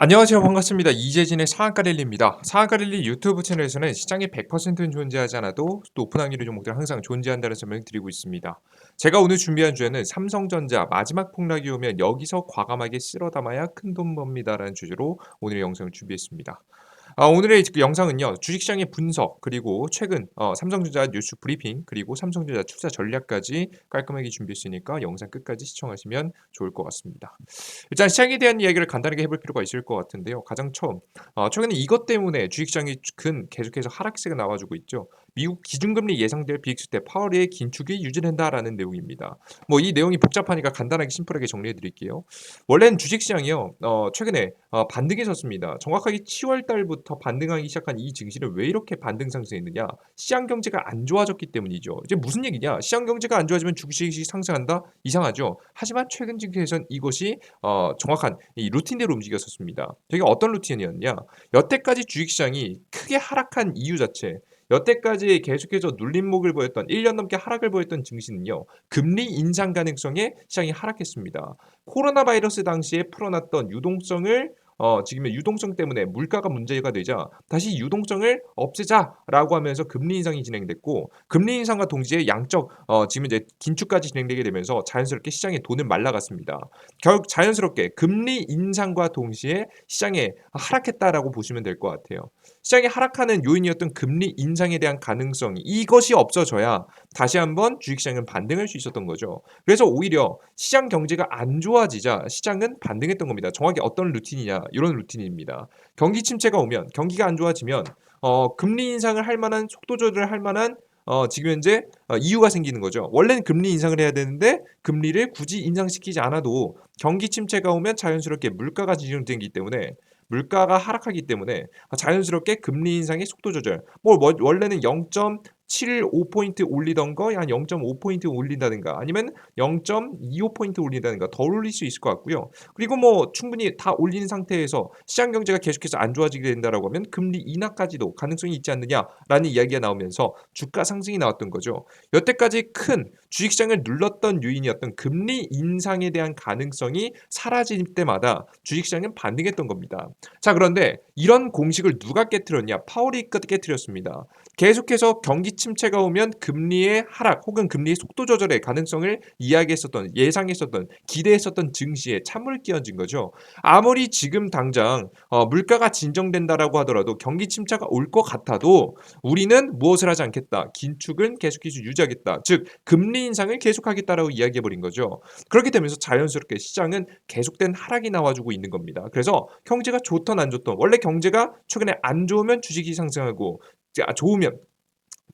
안녕하세요. 반갑습니다. 이재진의 상한가 랠리입니다. 상한가 랠리 유튜브 채널에서는 시장이 100%는 존재하지 않아도 높은 확률의 종목들은 항상 존재한다는 설명을 드리고 있습니다. 제가 오늘 준비한 주제는 삼성전자 마지막 폭락이 오면 여기서 과감하게 쓸어 담아야 큰돈 법니다라는 주제로 오늘의 영상을 준비했습니다. 오늘의 그 영상은요. 주식시장의 분석 그리고 최근 삼성전자 뉴스 브리핑 그리고 삼성전자 투자 전략까지 깔끔하게 준비했으니까 영상 끝까지 시청하시면 좋을 것 같습니다. 일단 시장에 대한 이야기를 간단하게 해볼 필요가 있을 것 같은데요. 가장 처음 최근에 이것 때문에 주식시장이 계속해서 하락세가 나와주고 있죠. 미국 기준금리 예상될 비익스 때 파월의 긴축이 유지된다라는 내용입니다. 뭐 이 내용이 복잡하니까 간단하게 심플하게 정리해 드릴게요. 원래는 주식시장이요. 최근에 반등이 섰습니다. 정확하게 10월 달부터 반등하기 시작한 이 증시를 왜 이렇게 반등 상승했느냐? 시장 경제가 안 좋아졌기 때문이죠. 이제 무슨 얘기냐? 시장 경제가 안 좋아지면 주식이 상승한다? 이상하죠. 하지만 최근 증시에선 이것이 정확한 이 루틴대로 움직였었습니다. 저게 어떤 루틴이었냐? 여태까지 주식시장이 크게 하락한 이유 자체, 여태까지 계속해서 눌림목을 보였던 1년 넘게 하락을 보였던 증시는요. 금리 인상 가능성에 시장이 하락했습니다. 코로나 바이러스 당시에 풀어놨던 유동성을 지금의 유동성 때문에 물가가 문제가 되자 다시 유동성을 없애자라고 하면서 금리 인상이 진행됐고 금리 인상과 동시에 양적 지금 이제 긴축까지 진행되게 되면서 자연스럽게 시장에 돈을 말라갔습니다. 결국 자연스럽게 금리 인상과 동시에 시장에 하락했다라고 보시면 될 것 같아요. 시장이 하락하는 요인이었던 금리 인상에 대한 가능성 이것이 없어져야 다시 한번 주식시장은 반등할 수 있었던 거죠. 그래서 오히려 시장 경제가 안 좋아지자 시장은 반등했던 겁니다. 정확히 어떤 루틴이냐 이런 루틴입니다. 경기 침체가 오면 경기가 안 좋아지면 금리 인상을 할 만한 속도 조절을 할 만한 지금 현재 이유가 생기는 거죠. 원래는 금리 인상을 해야 되는데 금리를 굳이 인상시키지 않아도 경기 침체가 오면 자연스럽게 물가가 진정되기 때문에 물가가 하락하기 때문에 자연스럽게 금리 인상의 속도 조절. 원래는 0.75포인트 올리던 거 한 0.5포인트 올린다든가 아니면 0.25포인트 올린다든가 더 올릴 수 있을 것 같고요. 그리고 뭐 충분히 다 올린 상태에서 시장 경제가 계속해서 안 좋아지게 된다라고 하면 금리 인하까지도 가능성이 있지 않느냐라는 이야기가 나오면서 주가 상승이 나왔던 거죠. 여태까지 큰 주식시장을 눌렀던 요인이었던 금리 인상에 대한 가능성이 사라질 때마다 주식시장은 반등했던 겁니다. 자, 그런데 이런 공식을 누가 깨트렸냐? 파월이 깨트렸습니다. 계속해서 경기 침체가 오면 금리의 하락 혹은 금리의 속도 조절의 가능성을 이야기했었던 예상했었던 기대했었던 증시에 찬물을 끼얹은 거죠. 아무리 지금 당장 물가가 진정된다라고 하더라도 경기 침체가 올 것 같아도 우리는 무엇을 하지 않겠다. 긴축은 계속해서 유지하겠다. 즉 금리 인상을 계속하겠다라고 이야기해 버린 거죠. 그렇게 되면서 자연스럽게 시장은 계속된 하락이 나와주고 있는 겁니다. 그래서 경제가 좋던 안 좋던 원래 경제가 최근에 안 좋으면 주식이 상승하고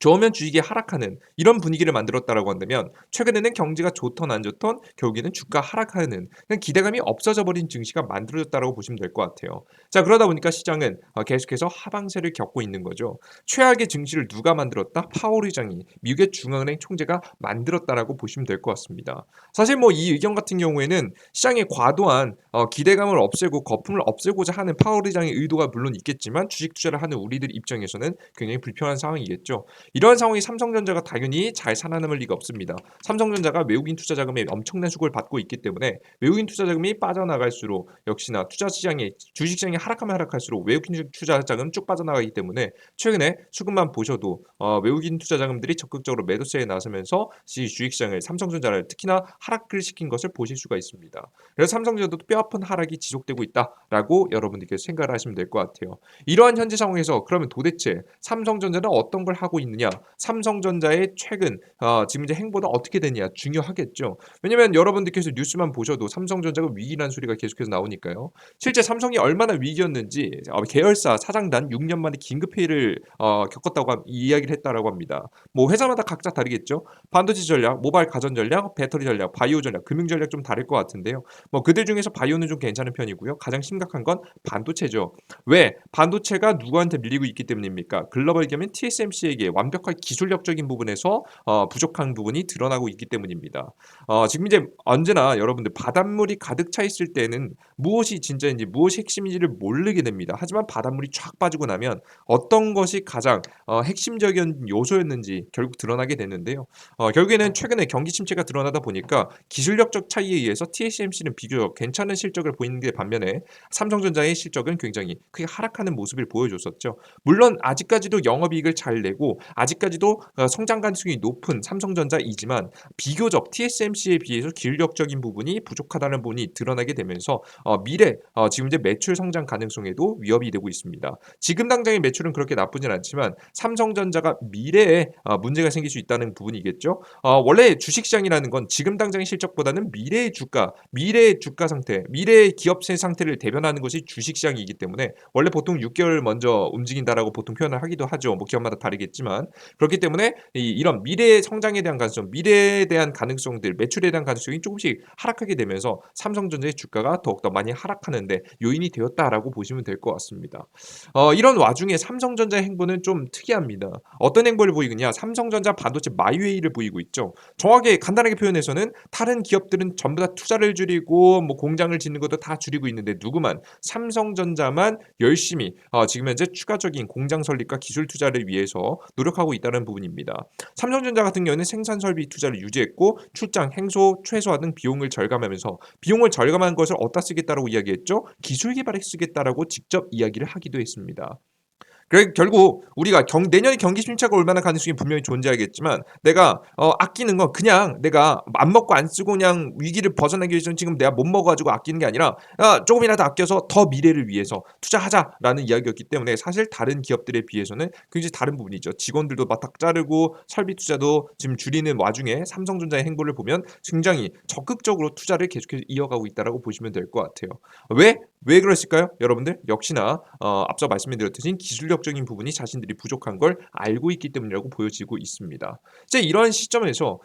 좋으면 주식이 하락하는 이런 분위기를 만들었다라고 한다면 최근에는 경제가 좋던 안 좋던 결국에는 주가 하락하는 그냥 기대감이 없어져 버린 증시가 만들어졌다라고 보시면 될 것 같아요. 자, 그러다 보니까 시장은 계속해서 하방세를 겪고 있는 거죠. 최악의 증시를 누가 만들었다? 파월 의장이 미국의 중앙은행 총재가 만들었다라고 보시면 될 것 같습니다. 사실 뭐 이 의견 같은 경우에는 시장의 과도한 기대감을 없애고 거품을 없애고자 하는 파월 의장의 의도가 물론 있겠지만 주식 투자를 하는 우리들 입장에서는 굉장히 불편한 상황이겠죠. 이러한 상황이 삼성전자가 당연히 잘 살아남을 리가 없습니다. 삼성전자가 외국인 투자 자금에 엄청난 수급을 받고 있기 때문에 외국인 투자 자금이 빠져나갈수록 역시나 투자 시장이 주식 시장이 하락하면 하락할수록 외국인 투자 자금 쭉 빠져나가기 때문에 최근에 수급만 보셔도 외국인 투자 자금들이 적극적으로 매도세에 나서면서 주식 시장을 삼성전자를 특히나 하락을 시킨 것을 보실 수가 있습니다. 그래서 삼성전자도 뼈아픈 하락이 지속되고 있다라고 여러분들께서 생각을 하시면 될 것 같아요. 이러한 현재 상황에서 그러면 도대체 삼성전자는 어떤 걸 하고 있느냐? 삼성전자의 최근 지금 이제 행보가 어떻게 되느냐 중요하겠죠. 왜냐면 여러분들께서 뉴스만 보셔도 삼성전자가 위기라는 소리가 계속해서 나오니까요. 실제 삼성이 얼마나 위기였는지 계열사 사장단 6년 만에 긴급 회의를 겪었다고 이야기를 했다라고 합니다. 뭐 회사마다 각자 다르겠죠. 반도체 전략, 모바일 가전 전략, 배터리 전략, 바이오 전략, 금융 전략 좀 다를 것 같은데요. 뭐 그들 중에서 바이오는 좀 괜찮은 편이고요. 가장 심각한 건 반도체죠. 왜? 반도체가 누구한테 밀리고 있기 때문입니까? 글로벌 기업인 TSMC에게 완벽하게 기술력적인 부분에서 부족한 부분이 드러나고 있기 때문입니다. 지금 이제 언제나 여러분들 바닷물이 가득 차 있을 때는 무엇이 진짜인지 무엇이 핵심인지를 모르게 됩니다. 하지만 바닷물이 쫙 빠지고 나면 어떤 것이 가장 핵심적인 요소였는지 결국 드러나게 되는데요. 결국에는 최근에 경기 침체가 드러나다 보니까 기술력적 차이에 의해서 TSMC는 비교적 괜찮은 실적을 보이는 게 반면에 삼성전자의 실적은 굉장히 크게 하락하는 모습을 보여줬었죠. 물론 아직까지도 영업이익을 잘 내고 아직까지도 성장 가능성이 높은 삼성전자이지만 비교적 TSMC에 비해서 기술력적인 부분이 부족하다는 부분이 드러나게 되면서 미래 지금 이제 매출 성장 가능성에도 위협이 되고 있습니다. 지금 당장의 매출은 그렇게 나쁘진 않지만 삼성전자가 미래에 문제가 생길 수 있다는 부분이겠죠. 원래 주식시장이라는 건 지금 당장의 실적보다는 미래의 주가 상태, 미래의 기업의 상태를 대변하는 것이 주식시장이기 때문에 원래 보통 6개월 먼저 움직인다라고 보통 표현을 하기도 하죠. 뭐 기업마다 다르겠지만 그렇기 때문에 이런 미래의 성장에 대한 가능성, 미래에 대한 가능성들, 매출에 대한 가능성이 조금씩 하락하게 되면서 삼성전자의 주가가 더욱더 많이 하락하는데 요인이 되었다라고 보시면 될 것 같습니다. 이런 와중에 삼성전자의 행보는 좀 특이합니다. 어떤 행보를 보이느냐? 삼성전자 반도체 마이웨이를 보이고 있죠. 정확하게 간단하게 표현해서는 다른 기업들은 전부 다 투자를 줄이고 뭐 공장을 짓는 것도 다 줄이고 있는데 누구만 삼성전자만 열심히 지금 현재 추가적인 공장 설립과 기술 투자를 위해서 노력하고 있다는 부분입니다. 삼성전자 같은 경우는 생산 설비 투자를 유지했고 출장, 행소, 최소화 등 비용을 절감하면서 비용을 절감한 것을 어디다 쓰겠다라고 이야기했죠? 기술 개발에 쓰겠다라고 직접 이야기를 하기도 했습니다. 결국 우리가 내년에 경기 침체가 올 만한 가능성이 분명히 존재하겠지만 내가 아끼는 건 그냥 내가 안 먹고 안 쓰고 그냥 위기를 벗어나기 위해서는 지금 내가 못 먹어가지고 아끼는 게 아니라 조금이라도 아껴서 더 미래를 위해서 투자하자라는 이야기였기 때문에 사실 다른 기업들에 비해서는 굉장히 다른 부분이죠. 직원들도 막 자르고 설비 투자도 지금 줄이는 와중에 삼성전자의 행보를 보면 굉장히 적극적으로 투자를 계속해서 이어가고 있다라고 보시면 될 것 같아요. 왜 그랬을까요? 여러분들 역시나 앞서 말씀드렸듯이 기술력적인 부분이 자신들이 부족한 걸 알고 있기 때문이라고 보여지고 있습니다. 이제 이런 시점에서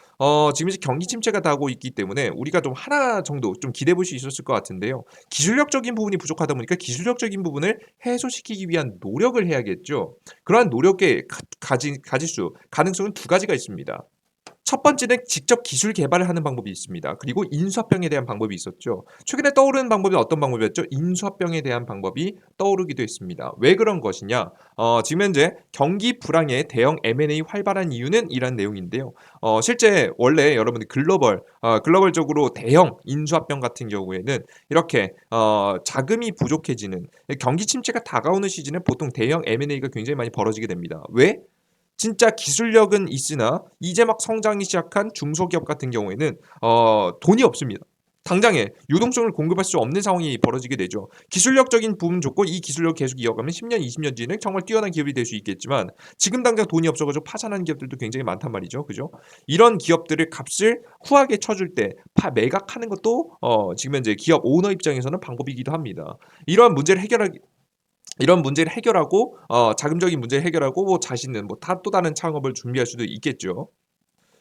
지금 이제 경기 침체가 나고 있기 때문에 우리가 좀 하나 정도 좀 기대해 볼 수 있었을 것 같은데요. 기술력적인 부분이 부족하다 보니까 기술력적인 부분을 해소시키기 위한 노력을 해야겠죠. 그러한 노력의 가질 수 가능성은 두 가지가 있습니다. 첫 번째는 직접 기술 개발을 하는 방법이 있습니다. 그리고 인수합병에 대한 방법이 있었죠. 최근에 떠오르는 방법이 어떤 방법이었죠? 인수합병에 대한 방법이 떠오르기도 했습니다. 왜 그런 것이냐? 지금 현재 경기 불황에 대형 M&A 활발한 이유는 이런 내용인데요. 실제 원래 여러분들 글로벌적으로 대형 인수합병 같은 경우에는 이렇게 자금이 부족해지는 경기 침체가 다가오는 시즌에 보통 대형 M&A가 굉장히 많이 벌어지게 됩니다. 왜? 진짜 기술력은 있으나 이제 막 성장이 시작한 중소기업 같은 경우에는 돈이 없습니다. 당장에 유동성을 공급할 수 없는 상황이 벌어지게 되죠. 기술력적인 부분 좋고 이 기술력 계속 이어가면 10년, 20년 뒤에는 정말 뛰어난 기업이 될 수 있겠지만 지금 당장 돈이 없어가지고 파산하는 기업들도 굉장히 많단 말이죠. 그죠? 이런 기업들의 값을 후하게 쳐줄 때 매각하는 것도 지금 현재 기업 오너 입장에서는 방법이기도 합니다. 이러한 문제를 해결하기 이런 문제를 해결하고 자금적인 문제를 해결하고 뭐 자신은 뭐 또 다른 창업을 준비할 수도 있겠죠.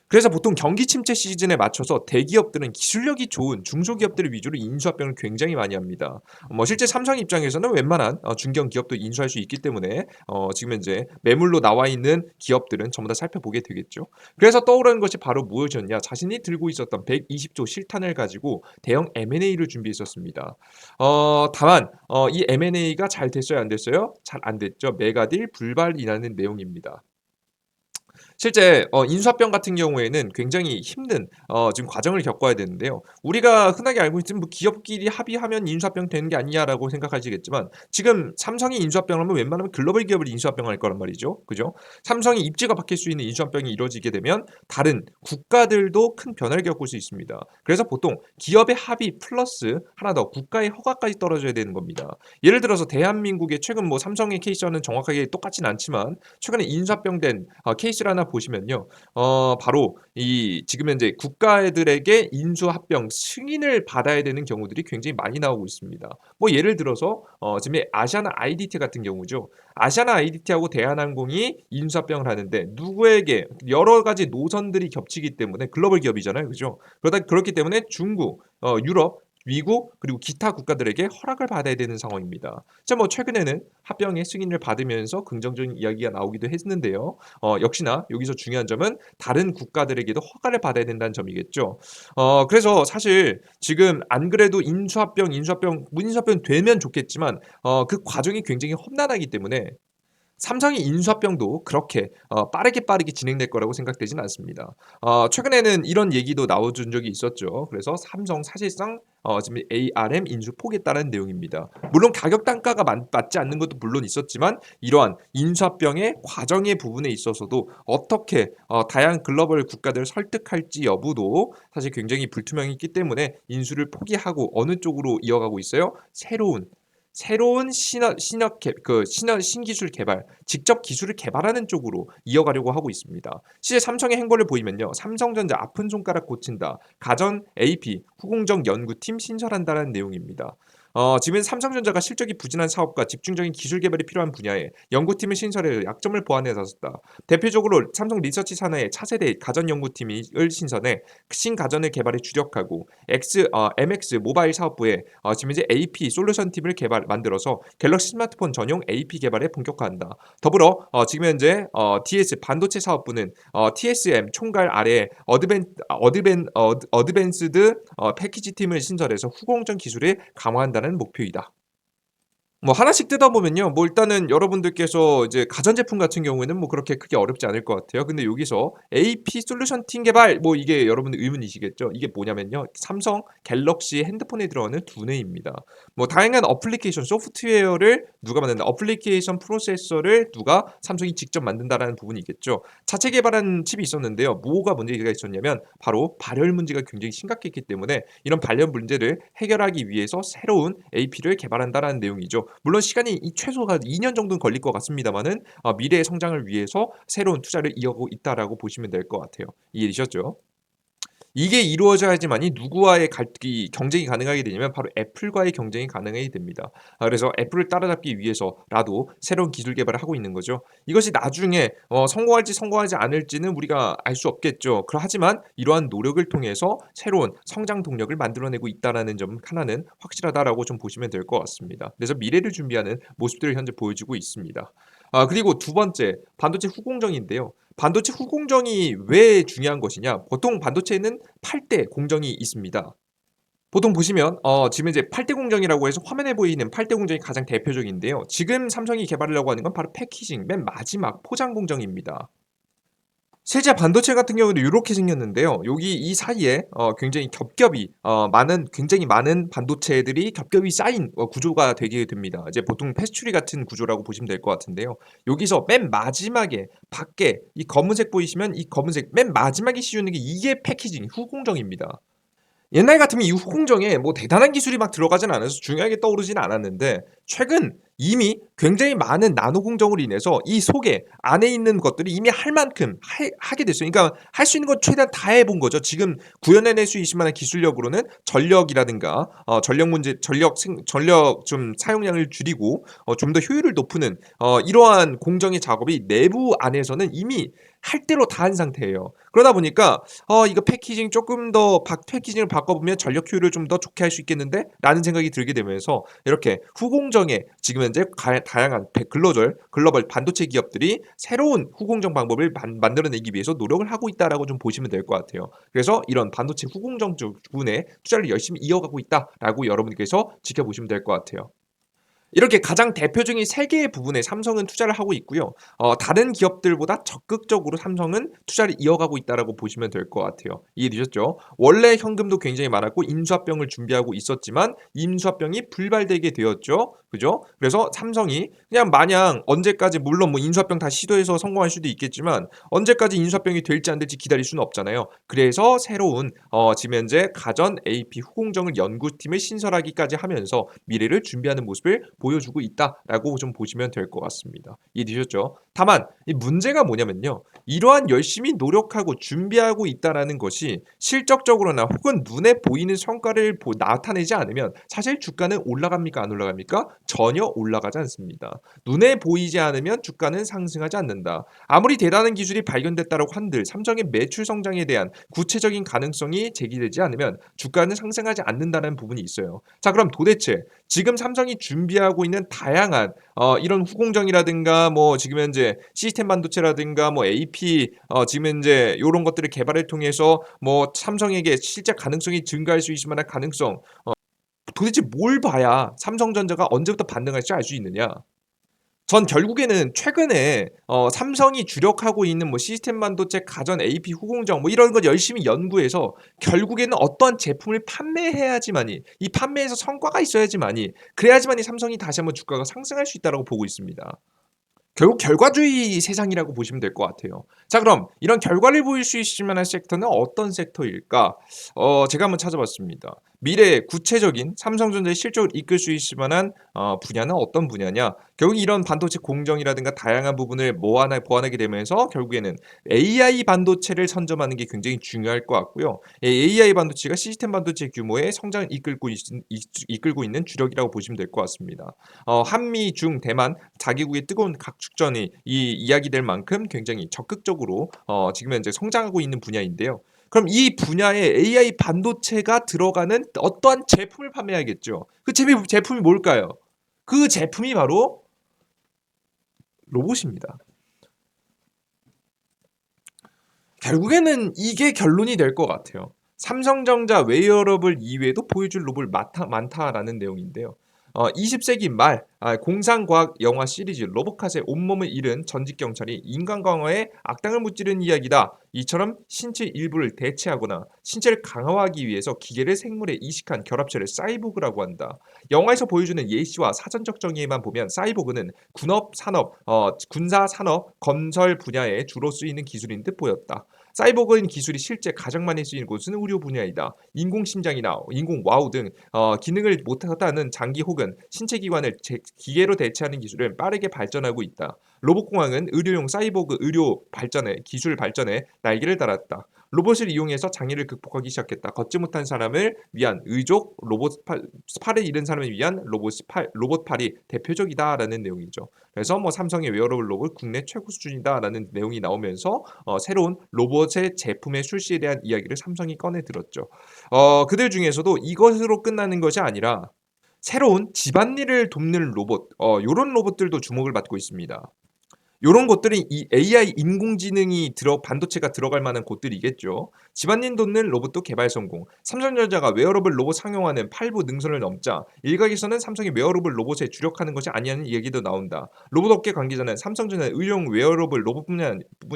그래서 보통 경기 침체 시즌에 맞춰서 대기업들은 기술력이 좋은 중소기업들을 위주로 인수합병을 굉장히 많이 합니다. 뭐 실제 삼성 입장에서는 웬만한 중견 기업도 인수할 수 있기 때문에 지금 현재 매물로 나와 있는 기업들은 전부 다 살펴보게 되겠죠. 그래서 떠오르는 것이 바로 무엇이었냐? 자신이 들고 있었던 120조 실탄을 가지고 대형 M&A를 준비했었습니다. 다만 이 M&A가 잘 됐어요, 안 됐어요? 잘 안 됐죠. 메가딜 불발이라는 내용입니다. 실제 인수합병 같은 경우에는 굉장히 힘든 지금 과정을 겪어야 되는데요. 우리가 흔하게 알고 있는 뭐 기업끼리 합의하면 인수합병 되는 게 아니냐라고 생각하시겠지만 지금 삼성이 인수합병을 하면 웬만하면 글로벌 기업을 인수합병할 거란 말이죠. 그죠? 삼성이 입지가 바뀔 수 있는 인수합병이 이루어지게 되면 다른 국가들도 큰 변화를 겪을 수 있습니다. 그래서 보통 기업의 합의 플러스 하나 더 국가의 허가까지 떨어져야 되는 겁니다. 예를 들어서 대한민국의 최근 뭐 삼성의 케이스와는 정확하게 똑같진 않지만 최근에 인수합병된 케이스를 하나 보시면요. 바로 이 지금 현재 국가들에게 인수합병 승인을 받아야 되는 경우들이 굉장히 많이 나오고 있습니다. 뭐 예를 들어서 지금 아시아나 IDT 같은 경우죠. 아시아나 IDT하고 대한항공이 인수합병을 하는데 누구에게 여러 가지 노선들이 겹치기 때문에 글로벌 기업이잖아요. 그죠? 그렇기 때문에 중국, 유럽 미국 그리고 기타 국가들에게 허락을 받아야 되는 상황입니다. 자, 뭐 최근에는 합병의 승인을 받으면서 긍정적인 이야기가 나오기도 했는데요. 역시나 여기서 중요한 점은 다른 국가들에게도 허가를 받아야 된다는 점이겠죠. 그래서 사실 지금 안 그래도 문인수합병 되면 좋겠지만 그 과정이 굉장히 험난하기 때문에 삼성의 인수합병도 그렇게 빠르게 진행될 거라고 생각되진 않습니다. 최근에는 이런 얘기도 나와준 적이 있었죠. 그래서 삼성 사실상 지금 ARM 인수 포기했다는 내용입니다. 물론 가격 단가가 맞지 않는 것도 물론 있었지만 이러한 인수합병의 과정의 부분에 있어서도 어떻게 다양한 글로벌 국가들을 설득할지 여부도 사실 굉장히 불투명했기 때문에 인수를 포기하고 어느 쪽으로 이어가고 있어요? 새로운 신기술 개발, 직접 기술을 개발하는 쪽으로 이어가려고 하고 있습니다. 실제 삼성의 행보를 보이면요. 삼성전자 아픈 손가락 고친다. 가전 AP 후공정 연구팀 신설한다는 내용입니다. 지금 삼성전자가 실적이 부진한 사업과 집중적인 기술 개발이 필요한 분야에 연구팀을 신설해 약점을 보완해 나섰다. 대표적으로 삼성 리서치 산하의 차세대 가전 연구팀을 신설해 신가전을 개발에 주력하고 MX 모바일 사업부에 지금 이제 AP 솔루션 팀을 만들어서 갤럭시 스마트폰 전용 AP 개발에 본격화한다. 더불어 지금 현재 DS 반도체 사업부는 TSM 총괄 아래 어드밴스드 패키지 팀을 신설해서 후공정 기술을 강화한다는 목표이다. 뭐 하나씩 뜯어 보면요. 뭐 일단은 여러분들께서 이제 가전제품 같은 경우에는 뭐 그렇게 크게 어렵지 않을 것 같아요. 근데 여기서 AP 솔루션 팀 개발 뭐 이게 여러분들 의문이시겠죠. 이게 뭐냐면요. 삼성 갤럭시 핸드폰에 들어가는 두뇌입니다. 뭐 다양한 어플리케이션 소프트웨어를 누가 만든다. 어플리케이션 프로세서를 누가 삼성이 직접 만든다라는 부분이 있겠죠. 자체 개발한 칩이 있었는데요. 뭐가 문제가 있었냐면 바로 발열 문제가 굉장히 심각했기 때문에 이런 발열 문제를 해결하기 위해서 새로운 AP를 개발한다라는 내용이죠. 물론 시간이 최소가 2년 정도는 걸릴 것 같습니다만은 미래의 성장을 위해서 새로운 투자를 이어가고 있다라고 보시면 될 것 같아요. 이해되셨죠? 이게 이루어져야지만이 누구와의 경쟁이 가능하게 되냐면 바로 애플과의 경쟁이 가능하게 됩니다. 그래서 애플을 따라잡기 위해서라도 새로운 기술 개발을 하고 있는 거죠. 이것이 나중에 성공할지 성공하지 않을지는 우리가 알 수 없겠죠. 하지만 이러한 노력을 통해서 새로운 성장 동력을 만들어내고 있다는 점 하나는 확실하다라고 좀 보시면 될 것 같습니다. 그래서 미래를 준비하는 모습들을 현재 보여주고 있습니다. 그리고 두 번째 반도체 후공정인데요. 반도체 후공정이 왜 중요한 것이냐? 보통 반도체에는 8대 공정이 있습니다. 보통 보시면 지금 이제 8대 공정이라고 해서 화면에 보이는 8대 공정이 가장 대표적인데요. 지금 삼성이 개발하려고 하는 건 바로 패키징, 맨 마지막 포장 공정입니다. 실제 반도체 같은 경우도 이렇게 생겼는데요. 여기 이 사이에 굉장히 굉장히 많은 반도체들이 겹겹이 쌓인 구조가 되게 됩니다. 이제 보통 패스츄리 같은 구조라고 보시면 될 것 같은데요. 여기서 맨 마지막에 밖에 이 검은색 보이시면 이 검은색 맨 마지막에 씌우는 게 이게 패키징 후공정입니다. 옛날 같으면 이 후공정에 뭐 대단한 기술이 막 들어가진 않아서 중요하게 떠오르진 않았는데 최근 이미 굉장히 많은 나노 공정으로 인해서 이 속에 안에 있는 것들이 이미 할 만큼 하게 됐어요. 그러니까 할 수 있는 건 최대한 다 해본 거죠. 지금 구현해낼 수 있을 만한 기술력으로는 전력이라든가 전력 좀 사용량을 줄이고 좀 더 효율을 높이는 이러한 공정의 작업이 내부 안에서는 이미 할 대로 다 한 상태예요. 그러다 보니까 이거 패키징을 바꿔보면 전력 효율을 좀 더 좋게 할 수 있겠는데? 라는 생각이 들게 되면서 이렇게 후공정에 지금 현재 다양한 글로벌 반도체 기업들이 새로운 후공정 방법을 만들어내기 위해서 노력을 하고 있다라고 좀 보시면 될 것 같아요. 그래서 이런 반도체 후공정 쪽 부분에 투자를 열심히 이어가고 있다라고 여러분께서 지켜보시면 될 것 같아요. 이렇게 가장 대표적인 세 개의 부분에 삼성은 투자를 하고 있고요. 다른 기업들보다 적극적으로 삼성은 투자를 이어가고 있다라고 보시면 될 것 같아요. 이해되셨죠? 원래 현금도 굉장히 많았고 인수합병을 준비하고 있었지만 인수합병이 불발되게 되었죠. 그죠? 그래서 삼성이 그냥 마냥 언제까지 물론 뭐 인수합병 다 시도해서 성공할 수도 있겠지만 언제까지 인수합병이 될지 안 될지 기다릴 수는 없잖아요. 그래서 새로운 지금 현재 가전 AP 후공정을 연구팀을 신설하기까지 하면서 미래를 준비하는 모습을 보여주고 있다라고 좀 보시면 될 것 같습니다. 이해되셨죠? 다만 이 문제가 뭐냐면요. 이러한 열심히 노력하고 준비하고 있다라는 것이 실적적으로나 혹은 눈에 보이는 성과를 나타내지 않으면 사실 주가는 올라갑니까? 안 올라갑니까? 전혀 올라가지 않습니다. 눈에 보이지 않으면 주가는 상승하지 않는다. 아무리 대단한 기술이 발견됐다고 한들 삼성의 매출 성장에 대한 구체적인 가능성이 제기되지 않으면 주가는 상승하지 않는다는 부분이 있어요. 자, 그럼 도대체 지금 삼성이 준비하고 있는 다양한 이런 후공정이라든가 뭐 지금 현재 시스템 반도체라든가 뭐 AP 지금 현재 요런 것들을 개발을 통해서 뭐 삼성에게 실제 가능성이 증가할 수 있을 만한 가능성 도대체 뭘 봐야 삼성전자가 언제부터 반등할지 알 수 있느냐? 전 결국에는 최근에 삼성이 주력하고 있는 뭐 시스템 반도체, 가전 AP 후공정 뭐 이런 거 열심히 연구해서 결국에는 어떠한 제품을 판매해야지만이 이 판매에서 성과가 있어야지만이 그래야지만이 삼성이 다시 한번 주가가 상승할 수 있다라고 보고 있습니다. 결국 결과주의 세상이라고 보시면 될 것 같아요. 자, 그럼 이런 결과를 보일 수 있을 만한 섹터는 어떤 섹터일까? 제가 한번 찾아봤습니다. 미래의 구체적인 삼성전자의 실적을 이끌 수 있을 만한 분야는 어떤 분야냐? 결국 이런 반도체 공정이라든가 다양한 부분을 보완하게 되면서 결국에는 AI 반도체를 선점하는 게 굉장히 중요할 것 같고요. AI 반도체가 시스템 반도체 규모의 성장을 이끌고 있는 주력이라고 보시면 될 것 같습니다. 한미, 중, 대만 자기국의 뜨거운 각축전이 이야기될 만큼 굉장히 적극적으로 지금 현재 성장하고 있는 분야인데요. 그럼 이 분야에 AI 반도체가 들어가는 어떠한 제품을 판매하겠죠. 그 제품이 뭘까요? 그 제품이 바로 로봇입니다. 결국에는 이게 결론이 될 것 같아요. 삼성전자 웨어러블 이외에도 보여줄 로봇 많다라는 내용인데요. 20세기 말 공상과학 영화 시리즈 로보캅의 온몸을 잃은 전직 경찰이 인간 강화에 악당을 무찌르는 이야기다. 이처럼 신체 일부를 대체하거나 신체를 강화하기 위해서 기계를 생물에 이식한 결합체를 사이보그라고 한다. 영화에서 보여주는 예시와 사전적 정의에만 보면 사이보그는 군업, 산업, 군사, 산업, 건설 분야에 주로 쓰이는 기술인 듯 보였다. 사이보그인 기술이 실제 가장 많이 쓰이는 곳은 의료 분야이다. 인공심장이나 인공와우 등 기능을 못하다는 장기 혹은 신체 기관을 기계로 대체하는 기술은 빠르게 발전하고 있다. 로봇공학은 의료용 사이보그 의료 발전에 기술 발전에 날개를 달았다. 로봇을 이용해서 장애를 극복하기 시작했다. 걷지 못한 사람을 위한 의족 팔을 잃은 사람을 위한 로봇 팔이 대표적이다라는 내용이죠. 그래서 뭐 삼성의 웨어러블 로봇 국내 최고 수준이다라는 내용이 나오면서 새로운 로봇의 제품의 출시에 대한 이야기를 삼성이 꺼내 들었죠. 그들 중에서도 이것으로 끝나는 것이 아니라 새로운 집안일을 돕는 로봇, 요런 로봇들도 주목을 받고 있습니다. 요런 것들이 이 AI 인공지능이 반도체가 들어갈 만한 곳들이겠죠. 집안일 돕는 로봇도 개발 성공. 삼성전자가 웨어러블 로봇 상용화는 8부 능선을 넘자 일각에서는 삼성이 웨어러블 로봇에 주력하는 것이 아니냐는 얘기도 나온다. 로봇 업계 관계자는 삼성전자 의료용 웨어러블 로봇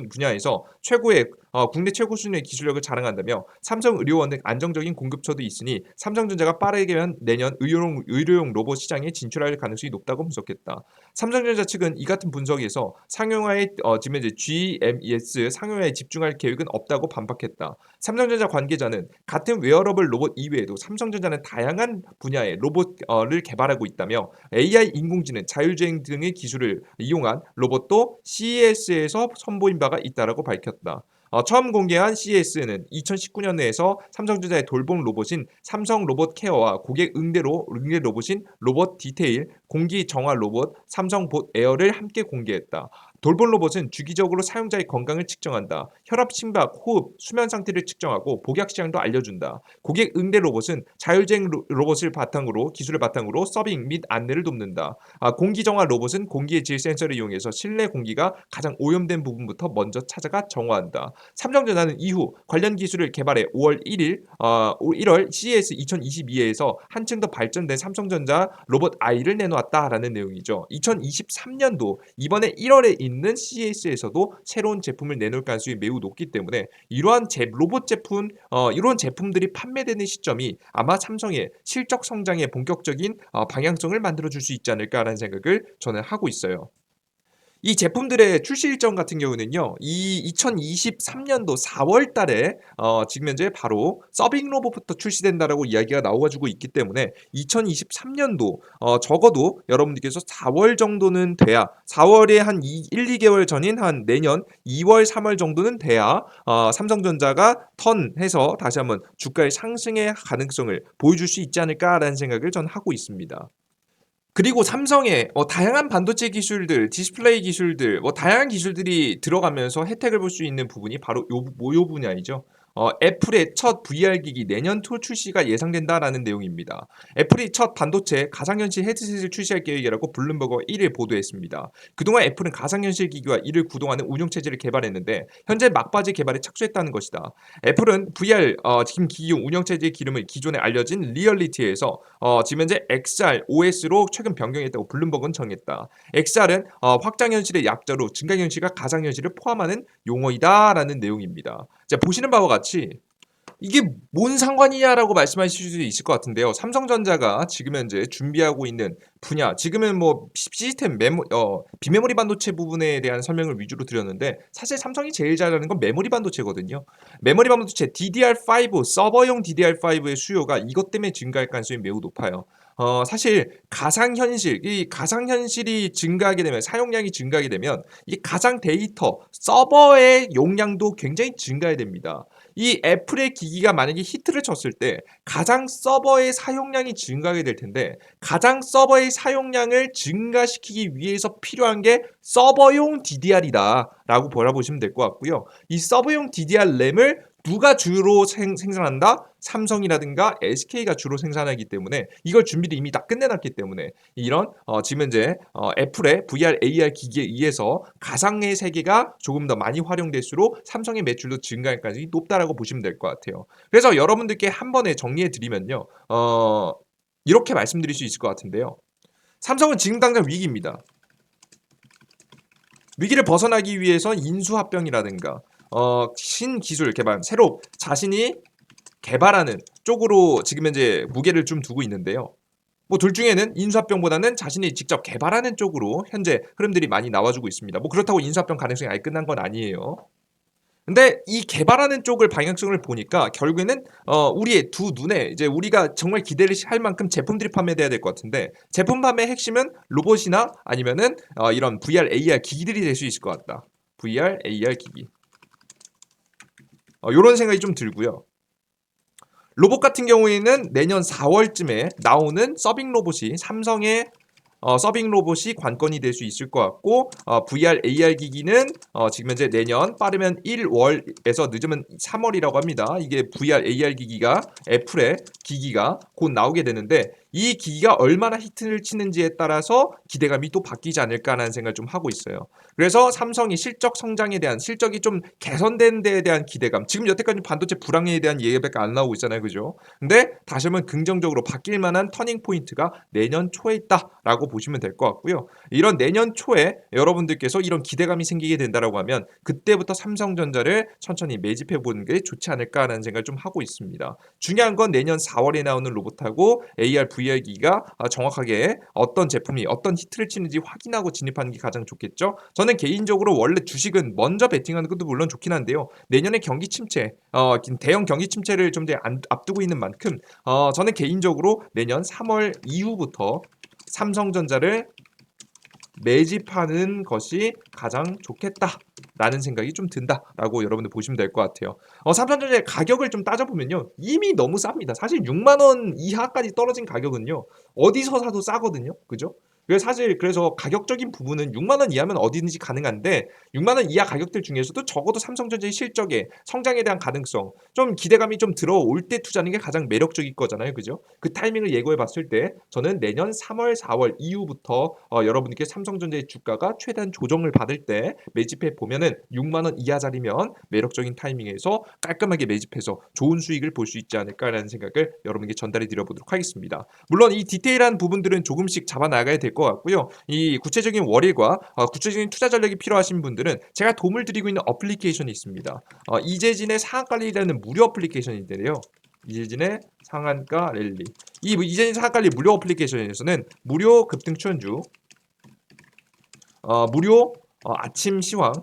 분야에서 최고의 국내 최고 수준의 기술력을 자랑한다며 삼성 의료원 등 안정적인 공급처도 있으니 삼성전자가 빠르게면 내년 의료용 로봇 시장에 진출할 가능성이 높다고 분석했다. 삼성전자 측은 이 같은 분석에서 상용화에 지금 이제 GMES 상용화에 집중할 계획은 없다고 반박했다. 삼성전자 관계자는 같은 웨어러블 로봇 이외에도 삼성전자는 다양한 분야의 로봇을 개발하고 있다며 AI 인공지능, 자율주행 등의 기술을 이용한 로봇도 CES에서 선보인 바가 있다라고 밝혔다. 처음 공개한 CES는 2019년에서 삼성전자의 돌봄 로봇인 삼성 로봇 케어와 고객 응대 로봇인 로봇 디테일, 공기 정화 로봇 삼성 봇 에어를 함께 공개했다. 돌봄 로봇은 주기적으로 사용자의 건강을 측정한다. 혈압, 심박, 호흡, 수면 상태를 측정하고 복약 시간도 알려준다. 고객 응대 로봇은 자율주행 로봇을 바탕으로 기술을 바탕으로 서빙 및 안내를 돕는다. 공기 정화 로봇은 공기의 질 센서를 이용해서 실내 공기가 가장 오염된 부분부터 먼저 찾아가 정화한다. 삼성전자는 이후 관련 기술을 개발해 1월 CES 2022에서 한층 더 발전된 삼성전자 로봇 I를 내놓았다라는 내용이죠. 2023년도 이번에 1월에 있는 CES에서도 새로운 제품을 내놓을 가능성이 매우 높기 때문에 이러한 로봇 제품, 이런 제품들이 판매되는 시점이 아마 삼성의 실적 성장의 본격적인 방향성을 만들어줄 수 있지 않을까라는 생각을 저는 하고 있어요. 이 제품들의 출시 일정 같은 경우는요. 이 2023년도 4월 달에 지금 현재 바로 서빙 로봇부터 출시된다라고 이야기가 나와 가지고 있기 때문에 2023년도 적어도 여러분들께서 4월 정도는 돼야 4월에 한 1-2개월 전인 한 내년 2월, 3월 정도는 돼야 삼성전자가 턴해서 다시 한번 주가의 상승의 가능성을 보여줄 수 있지 않을까라는 생각을 저는 하고 있습니다. 그리고 삼성의 다양한 반도체 기술들, 디스플레이 기술들, 다양한 기술들이 들어가면서 혜택을 볼 수 있는 부분이 바로 요 분야이죠. 애플의 첫 VR 기기 내년 초 출시가 예상된다라는 내용입니다. 애플이 첫 반도체 가상현실 헤드셋을 출시할 계획이라고 블룸버그가 1일 보도했습니다. 그동안 애플은 가상현실 기기와 이를 구동하는 운영체제를 개발했는데 현재 막바지 개발에 착수했다는 것이다. 애플은 VR 지금 기기 운영체제의 기름을 기존에 알려진 리얼리티에서 지금 현재 XR, OS로 최근 변경했다고 블룸버그는 정했다. XR은 확장현실의 약자로 증강현실과 가상현실을 포함하는 용어이다라는 내용입니다. 자, 보시는 바와 같이 이게 뭔 상관이냐라고 말씀하실 수 있을 것 같은데요. 삼성전자가 지금 현재 준비하고 있는 분야, 지금은 뭐 시스템 비메모리 반도체 부분에 대한 설명을 위주로 드렸는데 사실 삼성이 제일 잘하는 건 메모리 반도체거든요. 메모리 반도체 DDR5 서버용 DDR5의 수요가 이것 때문에 증가할 가능성이 매우 높아요. 사실 이 가상현실이 증가하게 되면 사용량이 증가하게 되면 이 가상 데이터 서버의 용량도 굉장히 증가해야 됩니다. 이 애플의 기기가 만약에 히트를 쳤을 때 가상 서버의 사용량이 증가하게 될 텐데 가상 서버의 사용량을 증가시키기 위해서 필요한 게 서버용 DDR이다라고 바라보시면 될 것 같고요. 이 서버용 DDR 램을 누가 주로 생산한다? 삼성이라든가 SK가 주로 생산하기 때문에 이걸 준비를 이미 다 끝내놨기 때문에 이런 지금 현재 애플의 VR, AR 기기에 의해서 가상의 세계가 조금 더 많이 활용될수록 삼성의 매출도 증가할 가능성이 높다라고 보시면 될 것 같아요. 그래서 여러분들께 한 번에 정리해 드리면요. 이렇게 말씀드릴 수 있을 것 같은데요. 삼성은 지금 당장 위기입니다. 위기를 벗어나기 위해서 인수합병이라든가 신기술 개발, 새로 자신이 개발하는 쪽으로 지금 현재 무게를 좀 두고 있는데요. 뭐 둘 중에는 인수합병보다는 자신이 직접 개발하는 쪽으로 현재 흐름들이 많이 나와주고 있습니다. 뭐 그렇다고 인수합병 가능성이 아예 끝난 건 아니에요. 근데 이 개발하는 쪽을 방향성을 보니까 결국에는 우리의 두 눈에 이제 우리가 정말 기대를 할 만큼 제품들이 판매돼야 될 것 같은데 제품 판매 핵심은 로봇이나 아니면은 이런 VR, AR 기기들이 될 수 있을 것 같다. VR, AR 기기. 요런 생각이 좀 들고요. 로봇 같은 경우에는 내년 4월쯤에 나오는 서빙 로봇이 삼성의 서빙 로봇이 관건이 될 수 있을 것 같고 VR, AR 기기는 지금 현재 내년 빠르면 1월에서 늦으면 3월이라고 합니다. 이게 VR, AR 기기가 애플의 기기가 곧 나오게 되는데 이 기기가 얼마나 히트를 치는지에 따라서 기대감이 또 바뀌지 않을까라는 생각을 좀 하고 있어요. 그래서 삼성이 실적 성장에 대한 실적이 좀 개선된 데에 대한 기대감 지금 여태까지 반도체 불황에 대한 얘기밖에 안 나오고 있잖아요. 그죠? 근데 다시 한번 긍정적으로 바뀔 만한 터닝 포인트가 내년 초에 있다라고 보시면 될 것 같고요. 이런 내년 초에 여러분들께서 이런 기대감이 생기게 된다라고 하면 그때부터 삼성전자를 천천히 매집해 보는 게 좋지 않을까라는 생각을 좀 하고 있습니다. 중요한 건 내년 4월에 나오는 로봇하고 AR, VR 기기가 정확하게 어떤 제품이 어떤 히트를 치는지 확인하고 진입하는 게 가장 좋겠죠. 저는 개인적으로 원래 주식은 먼저 베팅하는 것도 물론 좋긴 한데요. 내년에 경기 침체, 대형 경기 침체를 좀 더 앞두고 있는 만큼 저는 개인적으로 내년 3월 이후부터 삼성전자를 매집하는 것이 가장 좋겠다라는 생각이 좀 든다라고 여러분들 보시면 될 것 같아요. 삼성전자의 가격을 좀 따져보면요. 이미 너무 쌉니다. 사실 6만 원 이하까지 떨어진 가격은요. 어디서 사도 싸거든요. 그죠? 그래서 가격적인 부분은 6만 원 이하면 어디든지 가능한데 6만 원 이하 가격대 중에서도 적어도 삼성전자의 실적에 성장에 대한 가능성 좀 기대감이 좀 들어올 때 투자하는 게 가장 매력적일 거잖아요. 그죠? 그 타이밍을 예고해 봤을 때 저는 내년 3월, 4월 이후부터 여러분께 삼성전자의 주가가 최대한 조정을 받을 때 매집해 보면은 6만 원 이하짜리면 매력적인 타이밍에서 깔끔하게 매집해서 좋은 수익을 볼 수 있지 않을까라는 생각을 여러분께 전달해 드려 보도록 하겠습니다. 물론 이 디테일한 부분들은 조금씩 잡아 나가야 될 것 같고요. 이 구체적인 월일과 구체적인 투자 전략이 필요하신 분들은 제가 도움을 드리고 있는 어플리케이션이 있습니다. 이재진의 상한관리라는 무료 어플리케이션인데요. 이재진의 상한가 랠리. 이 이재진 상한가 랠리 무료 어플리케이션에서는 무료 급등 추천주 무료 아침 시황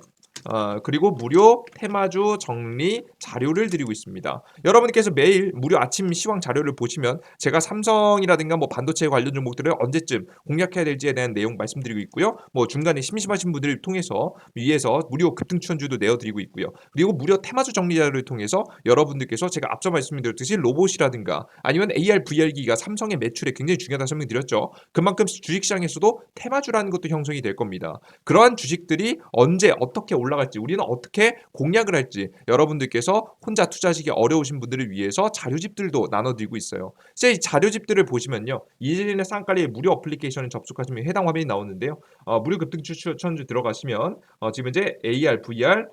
그리고 무료 테마주 정리 자료를 드리고 있습니다. 여러분께서 매일 무료 아침 시황 자료를 보시면 제가 삼성이라든가 뭐 반도체 관련 종목들을 언제쯤 공략해야 될지에 대한 내용 말씀드리고 있고요. 뭐 중간에 심심하신 분들을 통해서 위에서 무료 급등 추천주도 내어드리고 있고요. 그리고 무료 테마주 정리 자료를 통해서 여러분들께서 제가 앞서 말씀드렸듯이 로봇이라든가 아니면 AR, VR기가 삼성의 매출에 굉장히 중요하다는 설명드렸죠. 그만큼 주식시장에서도 테마주라는 것도 형성이 될 겁니다. 그러한 주식들이 언제 어떻게 올라갈지 우리는 어떻게 공략을 할지 여러분들께서 혼자 투자하시기 어려우신 분들을 위해서 자료집들도 나눠드리고 있어요. 이 자료집들을 보시면요. 이재진의 쌍깔이 무료 어플리케이션을 접속하시면 해당 화면이 나오는데요. 무료 급등 추천주 들어가시면 지금 이제 AR, VR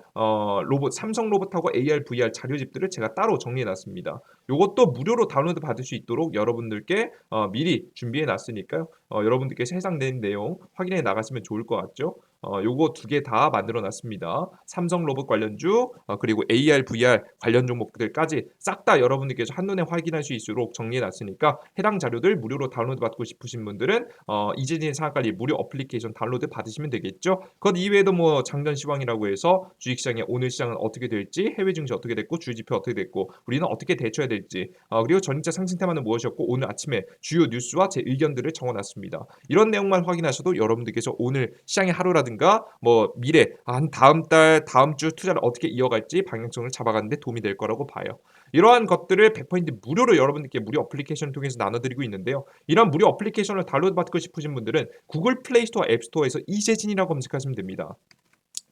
로봇 삼성 로봇하고 AR, VR 자료집들을 제가 따로 정리해놨습니다. 이것도 무료로 다운로드 받을 수 있도록 여러분들께 미리 준비해놨으니까요. 여러분들께서 해당되는 내용 확인해 나가시면 좋을 것 같죠. 요거 두 개 다 만들어 놨습니다. 삼성 로봇 관련주 그리고 AR, VR 관련 종목들까지 싹 다 여러분들께서 한눈에 확인할 수 있도록 정리해 놨으니까 해당 자료들 무료로 다운로드 받고 싶으신 분들은 이재진의 상한가리 무료 어플리케이션 다운로드 받으시면 되겠죠. 그 이외에도 뭐 장전 시황이라고 해서 주식시장의 오늘 시장은 어떻게 될지, 해외 증시 어떻게 됐고, 주지표 어떻게 됐고, 우리는 어떻게 대처해야 될지, 그리고 전일자 상승 테마는 무엇이었고 오늘 아침에 주요 뉴스와 제 의견들을 적어놨습니다. 이런 내용만 확인하셔도 여러분들께서 오늘 시장의 하루라든가 뭐 미래 한 다음 달 다음 주 투자를 어떻게 이어갈지 방향성을 잡아가는 데 도움이 될 거라고 봐요. 이러한 것들을 100% 무료로 여러분들께 무료 어플리케이션을 통해서 나눠드리고 있는데요. 이런 무료 어플리케이션을 다운로드 받고 싶으신 분들은 구글 플레이 스토어 앱 스토어에서 이재진이라고 검색하시면 됩니다.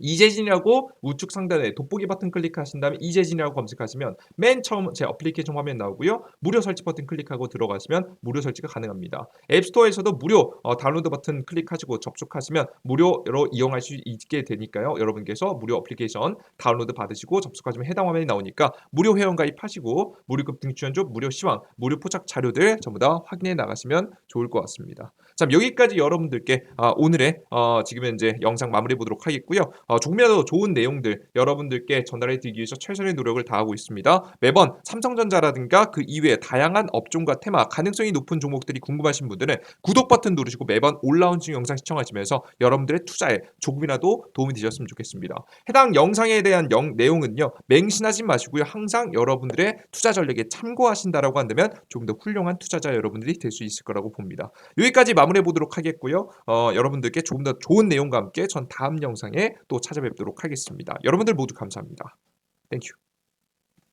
이재진이라고 우측 상단에 돋보기 버튼 클릭하신 다음에 이재진이라고 검색하시면 맨 처음 제 어플리케이션 화면 나오고요. 무료 설치 버튼 클릭하고 들어가시면 무료 설치가 가능합니다. 앱스토어에서도 무료 다운로드 버튼 클릭하시고 접속하시면 무료로 이용할 수 있게 되니까요. 여러분께서 무료 어플리케이션 다운로드 받으시고 접속하시면 해당 화면이 나오니까 무료 회원 가입하시고 무료 급등 추천주, 무료 시황, 무료 포착 자료들 전부 다 확인해 나가시면 좋을 것 같습니다. 자, 여기까지 여러분들께 오늘의 지금 현재 영상 마무리해 보도록 하겠고요. 조금이라도 좋은 내용들 여러분들께 전달해 드리기 위해서 최선의 노력을 다하고 있습니다. 매번 삼성전자라든가 그 이외에 다양한 업종과 테마, 가능성이 높은 종목들이 궁금하신 분들은 구독 버튼 누르시고 매번 올라온 중 영상 시청하시면서 여러분들의 투자에 조금이라도 도움이 되셨으면 좋겠습니다. 해당 영상에 대한 내용은요. 맹신하지 마시고요. 항상 여러분들의 투자 전략에 참고하신다라고 한다면 조금 더 훌륭한 투자자 여러분들이 될 수 있을 거라고 봅니다. 여기까지 마무리해 보도록 하겠고요. 여러분들께 조금 더 좋은 내용과 함께 전 다음 영상에 또 찾아뵙도록 하겠습니다. 여러분들 모두 감사합니다. 땡큐.